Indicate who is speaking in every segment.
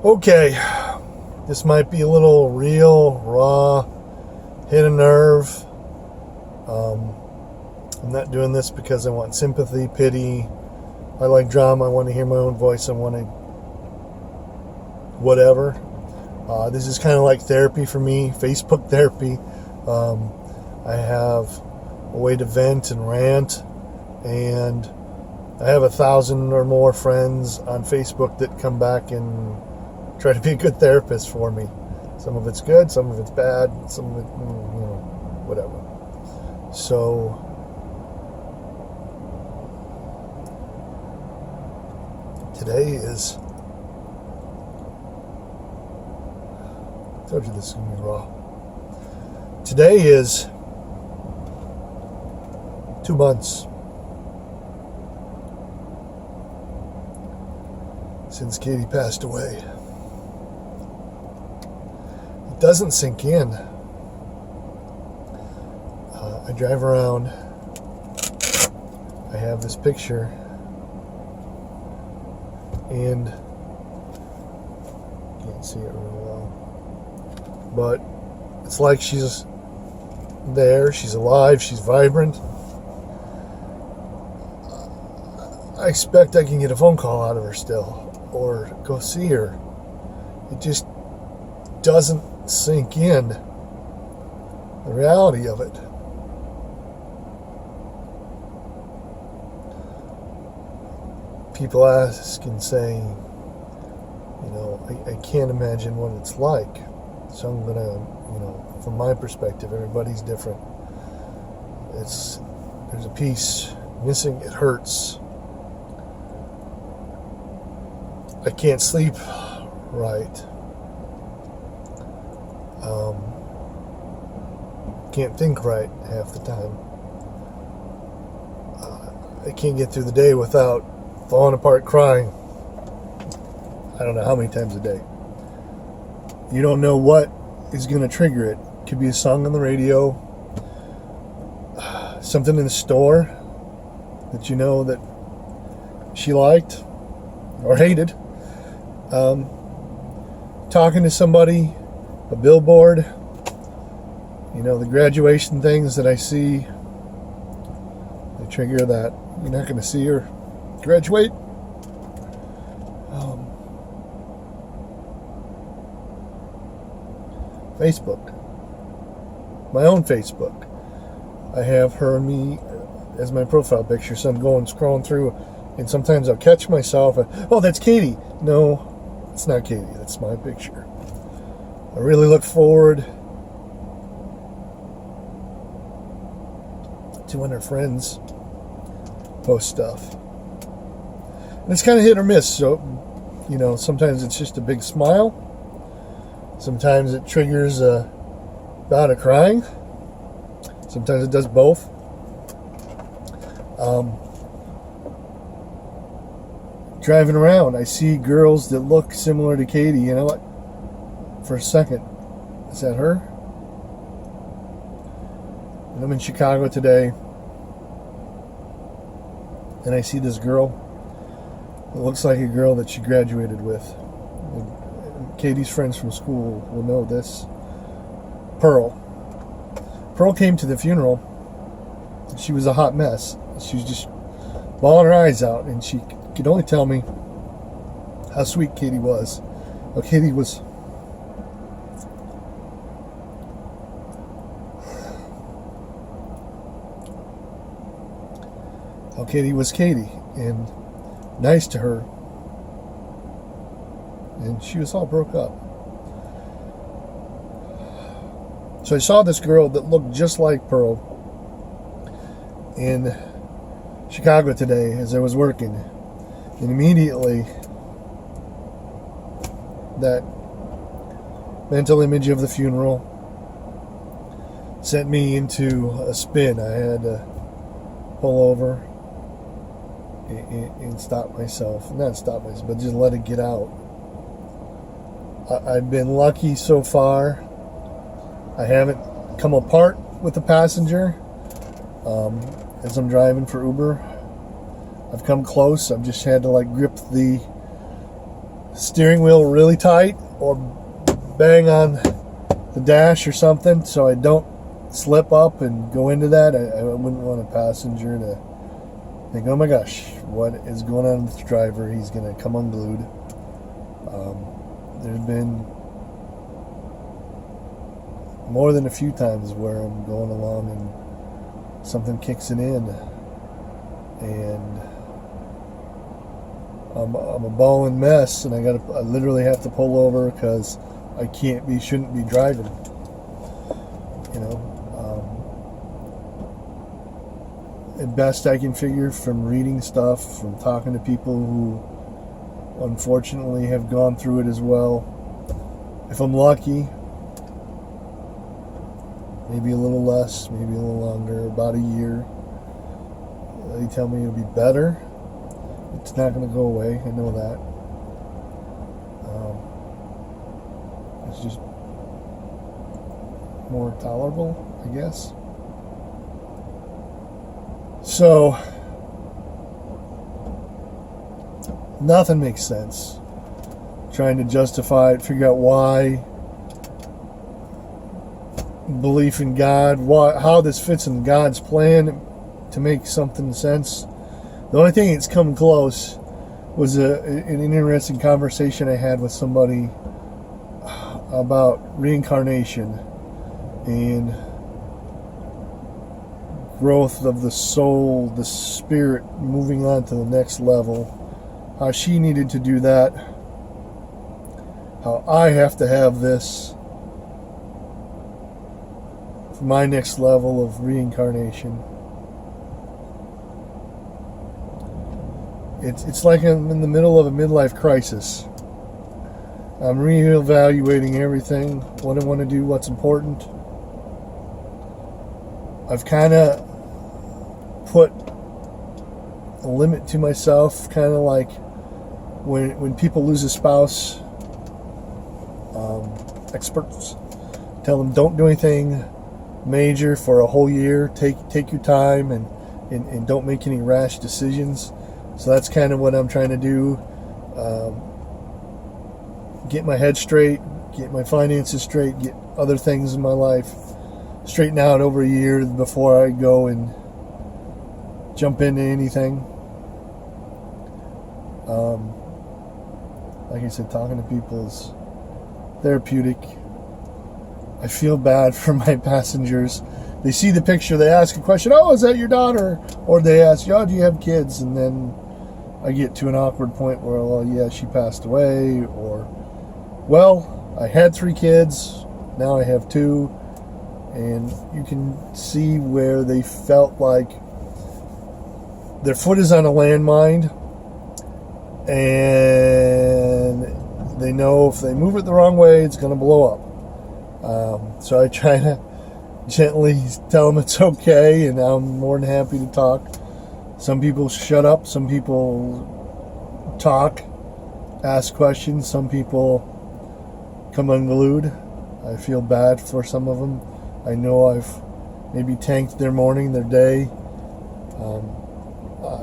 Speaker 1: Okay, this might be a little real, raw, hit a nerve. I'm not doing this because I want sympathy, pity. I like drama. I want to hear my own voice. I want to whatever. This is kind of like therapy for me, Facebook therapy. I have a way to vent and rant, and I have 1,000 or more friends on Facebook that come back and try to be a good therapist for me. Some of it's good, some of it's bad, some of it, whatever. So, today is, I told you this is going to be raw. Today is 2 months since Katie passed away. It doesn't sink in. I drive around. I have this picture, and can't see it really well, but it's like she's there, she's alive, she's vibrant. I expect I can get a phone call out of her still, or go see her. It just doesn't sink in, the reality of it. People ask and say, I can't imagine what it's like. So I'm gonna, from my perspective, everybody's different. There's a piece missing. It hurts. I can't sleep right. Can't think right half the time. I can't get through the day without falling apart crying. I don't know how many times a day. You don't know what is going to trigger it. It could be a song on the radio, something in the store that you know that she liked or hated. Talking to somebody, a billboard, the graduation things that I see, they trigger that. You're not going to see her graduate. Facebook, my own Facebook. I have her and me as my profile picture, so I'm going scrolling through, and sometimes I'll catch myself, oh, that's Katie. No, it's not Katie, that's my picture. I really look forward to when her friends post stuff. And it's kind of hit or miss, so, sometimes it's just a big smile. Sometimes it triggers a bout of crying. Sometimes it does both. Driving around, I see girls that look similar to Katie. You know what? For a second, is that her? And I'm in Chicago today, and I see this girl. It looks like a girl that she graduated with. Katie's friends from school will know this. Pearl. Pearl came to the funeral. She was a hot mess. She was just bawling her eyes out, and she could only tell me how sweet Katie was. Well, Katie was Katie, and nice to her. And she was all broke up. So I saw this girl that looked just like Pearl in Chicago today as I was working. And immediately that mental image of the funeral sent me into a spin. I had to pull over and stop myself. Not stop myself, but just let it get out. I've been lucky so far. I haven't come apart with the passenger. As I'm driving for Uber, I've come close. I've just had to grip the steering wheel really tight or bang on the dash or something so I don't slip up and go into that. I wouldn't want a passenger to think, oh my gosh, what is going on with the driver? He's going to come unglued. There's been more than a few times where I'm going along and something kicks it in, and I'm a ballin' mess, and I literally have to pull over because I shouldn't be driving. You know, at best I can figure from reading stuff, from talking to people who unfortunately have gone through it as well. If I'm lucky, maybe a little less, maybe a little longer, about a year. They tell me it'll be better. It's not going to go away, I know that. It's just more tolerable, I guess. So, nothing makes sense. Trying to justify it, figure out why. Belief in God, how this fits in God's plan to make something sense. The only thing that's come close was an interesting conversation I had with somebody about reincarnation and growth of the soul, the spirit moving on to the next level. How she needed to do that. How I have to have this for my next level of reincarnation. It's like I'm in the middle of a midlife crisis. I'm reevaluating everything, what I want to do, what's important. I've kind of put a limit to myself, kind of like when people lose a spouse, experts tell them don't do anything major for a whole year. Take your time and don't make any rash decisions. So that's kind of what I'm trying to do. Get my head straight, get my finances straight, get other things in my life straighten out over a year before I go and jump into anything. Like I said, talking to people is therapeutic. I feel bad for my passengers. They see the picture, they ask a question, oh, is that your daughter? Or they ask, oh, do you have kids? And then I get to an awkward point where, well, yeah, she passed away. Or, well, I had 3 kids, now I have 2. And you can see where they felt like their foot is on a landmine, and they know if they move it the wrong way, it's going to blow up. So I try to gently tell them it's okay, and I'm more than happy to talk. Some people shut up, some people talk, ask questions, some people come unglued. I feel bad for some of them. I know I've maybe tanked their morning, their day.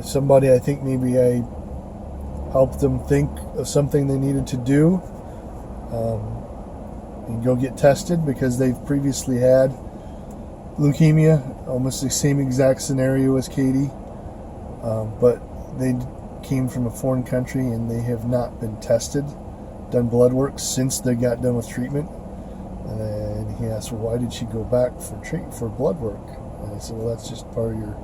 Speaker 1: Somebody, I think maybe I helped them think of something they needed to do and go get tested because they've previously had leukemia, almost the same exact scenario as Katie. But they came from a foreign country and they have not been tested, done blood work since they got done with treatment. And he asked, well, why did she go back for blood work? And I said, well, that's just part of your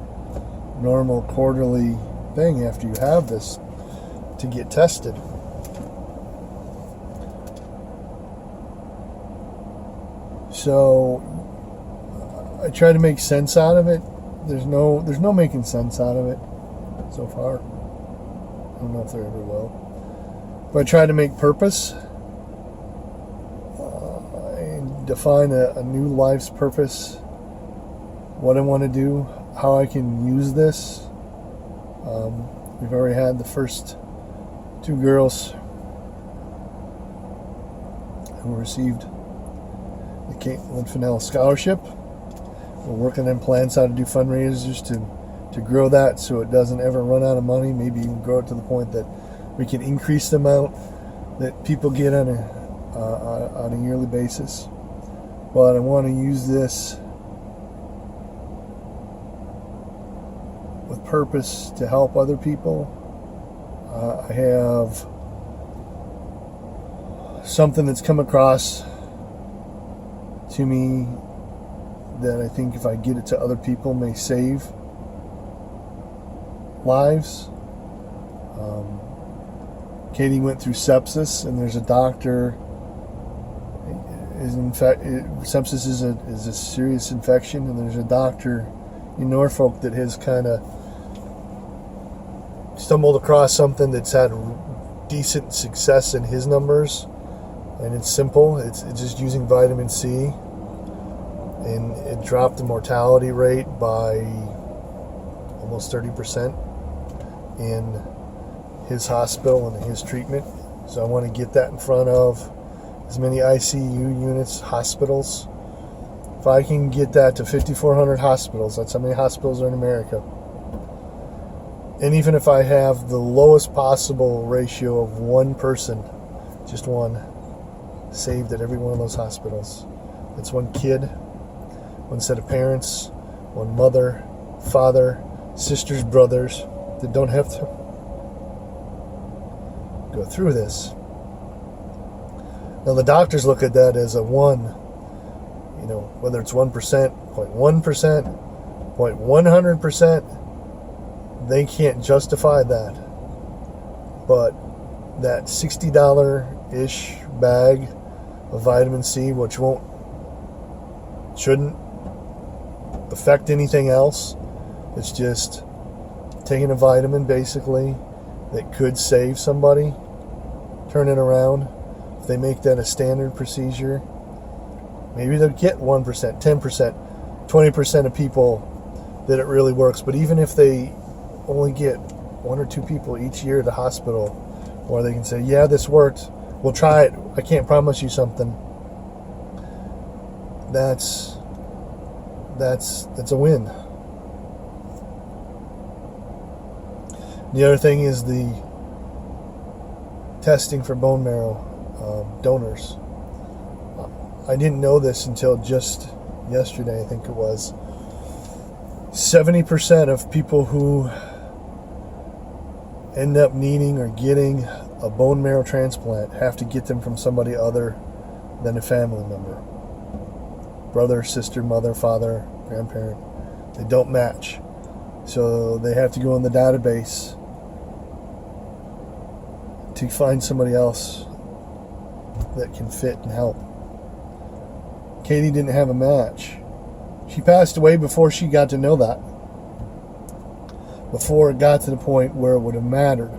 Speaker 1: normal quarterly thing after you have this to get tested. So I try to make sense out of it. There's no making sense out of it so far. I don't know if there ever will. But I try to make purpose. Define a new life's purpose, what I want to do, how I can use this. We've already had the first 2 girls who received the Caitlin Fennell Scholarship. We're working on plans how to do fundraisers to grow that so it doesn't ever run out of money, maybe even grow it to the point that we can increase the amount. that people get on a yearly basis. But I want to use this with purpose to help other people. I have something that's come across to me that I think if I get it to other people may save lives. Katie went through sepsis, and there's a doctor. Sepsis is a serious infection, and there's a doctor in Norfolk that has kind of stumbled across something that's had decent success in his numbers, and it's simple. It's just using vitamin C, and it dropped the mortality rate by almost 30% in his hospital and his treatment. So I want to get that in front of as many ICU units, hospitals. If I can get that to 5,400 hospitals, that's how many hospitals are in America. And even if I have the lowest possible ratio of one person, just one, saved at every one of those hospitals. That's one kid, one set of parents, one mother, father, sisters, brothers that don't have to go through this. Now the doctors look at that as a 1, whether it's 1%, 0.1%, 0.100%, they can't justify that. But that $60-ish bag of vitamin C, which shouldn't affect anything else. It's just taking a vitamin basically that could save somebody, turn it around. If they make that a standard procedure, maybe they'll get 1%, 10%, 20% of people that it really works. But even if they only get 1 or 2 people each year at the hospital, where they can say, yeah, this worked, we'll try it, I can't promise you something, that's a win. The other thing is the testing for bone marrow donors. I didn't know this until just yesterday, I think it was. 70% of people who end up needing or getting a bone marrow transplant have to get them from somebody other than a family member. Brother, sister, mother, father, grandparent. They don't match. So they have to go in the database to find somebody else that can fit and help. Katie didn't have a match. She passed away before she got to know that. Before it got to the point where it would have mattered.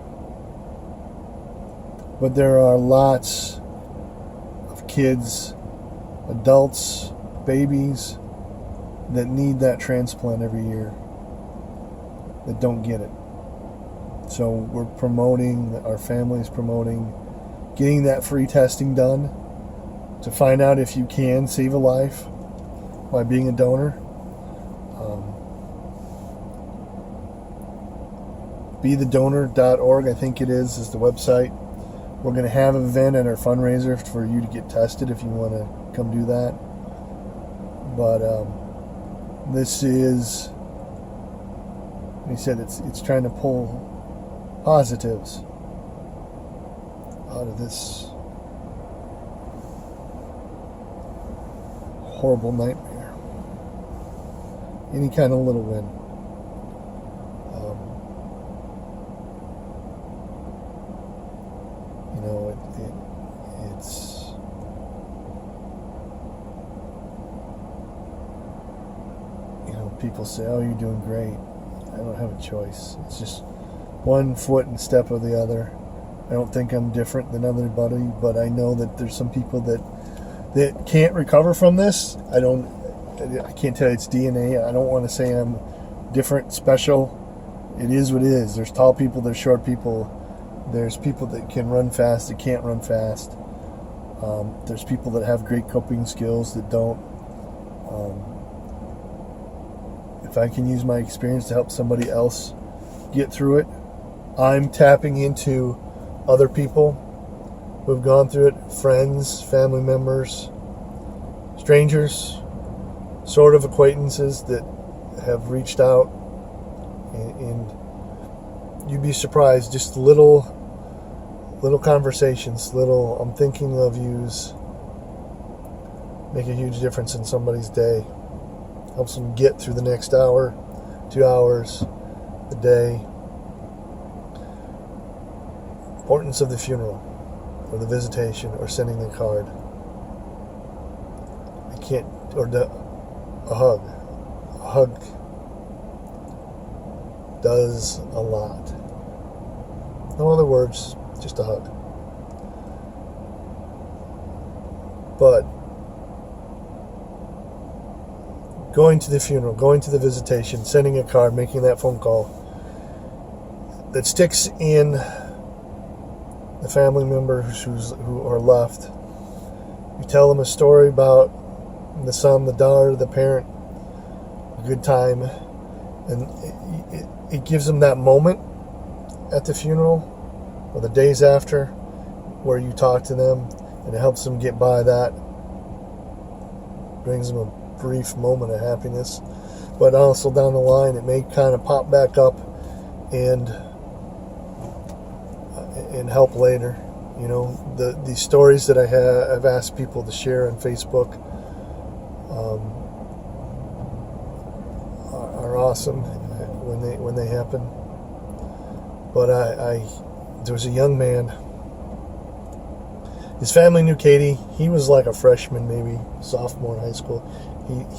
Speaker 1: But there are lots of kids, adults, babies that need that transplant every year that don't get it. So we're promoting, our family's promoting getting that free testing done to find out if you can save a life by being a donor. BeTheDonor.org, I think it is the website. We're going to have an event at our fundraiser for you to get tested if you want to come do that. But this is, he said, it's trying to pull positives out of this horrible nightmare. Any kind of little win. It's people say, oh, you're doing great. I don't have a choice. It's just one foot and step of the other. I don't think I'm different than everybody, but I know that there's some people that can't recover from this. I can't tell you it's DNA. I don't want to say I'm different, special. It is what it is. There's tall people, there's short people. There's people that can run fast, that can't run fast. There's people that have great coping skills that don't. If I can use my experience to help somebody else get through it, I'm tapping into other people who've gone through it, friends, family members, strangers, sort of acquaintances that have reached out, and you'd be surprised, just little conversations, little "I'm thinking of yous" make a huge difference in somebody's day. Helps them get through the next hour, 2 hours, the day. Importance of the funeral, or the visitation, or sending the card. A hug. A hug does a lot. No other words, just a hug. But going to the funeral, going to the visitation, sending a card, making that phone call that sticks in the family members who are left. You tell them a story about the son, the daughter, the parent, a good time, and it gives them that moment at the funeral or the days after where you talk to them, and it helps them get by that, brings them a brief moment of happiness, but also down the line it may kind of pop back up and help later. You know, the stories that I've asked people to share on Facebook are awesome when they happen. But there was a young man. His family knew Katie. He was like a freshman, maybe sophomore in high school.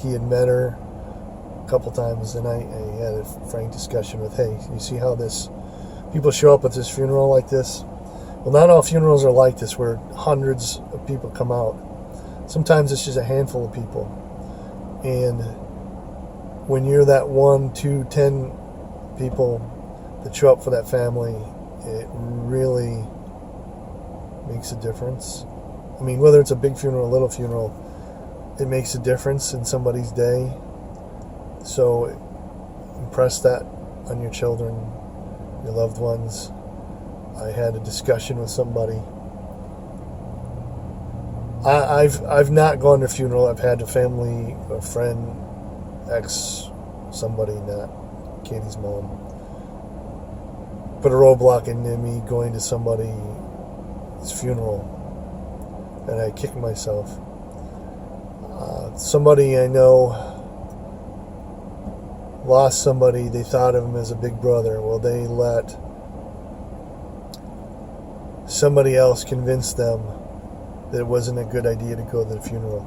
Speaker 1: He had met her a couple times, and I had a frank discussion with, hey, you see how people show up at this funeral like this? Well, not all funerals are like this, where hundreds of people come out. Sometimes it's just a handful of people. And when you're that 1, 2, 10 people that show up for that family, it really makes a difference. I mean, whether it's a big funeral or a little funeral, it makes a difference in somebody's day. So impress that on your children, your loved ones. I had a discussion with somebody. I've not gone to a funeral. I've had a family, a friend, somebody, not Katie's mom, put a roadblock into me going to somebody's funeral, and I kicked myself. Somebody I know lost somebody. They thought of him as a big brother. Well, they let somebody else convince them that it wasn't a good idea to go to the funeral.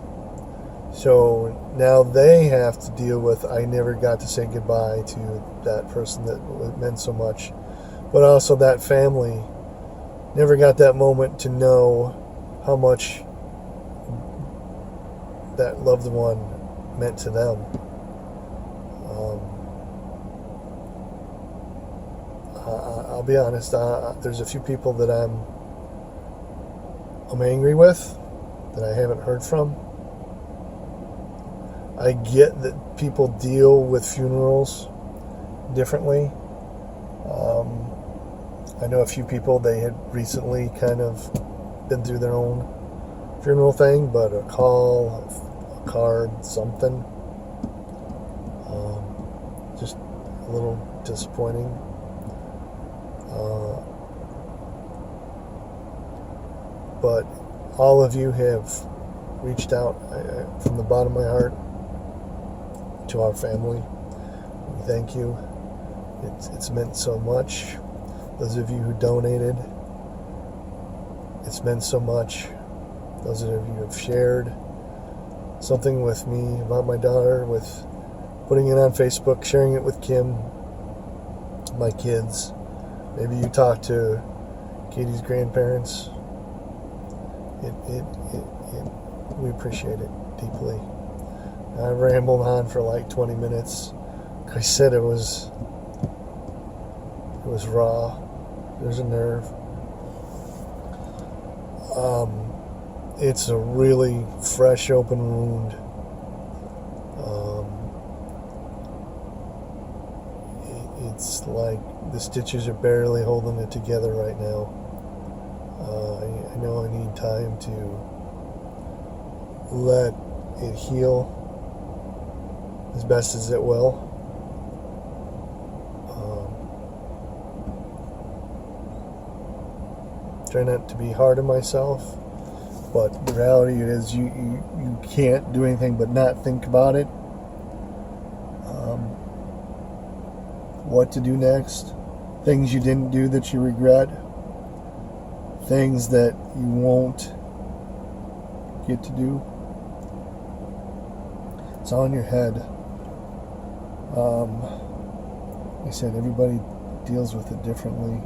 Speaker 1: So now they have to deal with, I never got to say goodbye to that person that meant so much. But also that family never got that moment to know how much that loved one meant to them. I'll be honest, there's a few people that I'm angry with, that I haven't heard from. I get that people deal with funerals differently. I know a few people, they had recently kind of been through their own funeral thing, but a call, a card, something, just a little disappointing. But all of you have reached out from the bottom of my heart to our family. Thank you. It's meant so much. Those of you who donated, it's meant so much. Those of you who have shared something with me about my daughter, with putting it on Facebook, sharing it with Kim, my kids. Maybe you talked to Katie's grandparents. We appreciate it deeply. I rambled on for like 20 minutes. I said it was raw. There's a nerve. It's a really fresh, open wound. It's like the stitches are barely holding it together right now. I know I need time to let it heal as best as it will. Try not to be hard on myself, but the reality is you can't do anything but not think about it. What to do next, things you didn't do that you regret, things that you won't get to do. It's all in your head. Like I said, everybody deals with it differently.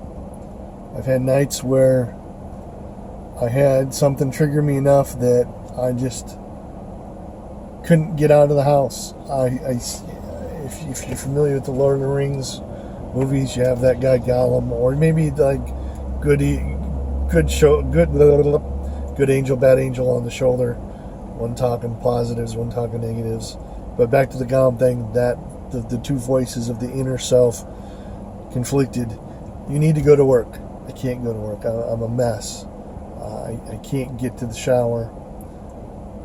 Speaker 1: I've had nights where I had something trigger me enough that I just couldn't get out of the house. If you're familiar with the Lord of the Rings movies, you have that guy Gollum, or maybe like good angel, bad angel on the shoulder. One talking positives, one talking negatives. But back to the Gollum thing, that the two voices of the inner self conflicted. You need to go to work. I can't go to work. I'm a mess. I can't get to the shower.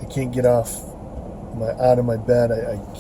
Speaker 1: I can't get out of my bed. I can't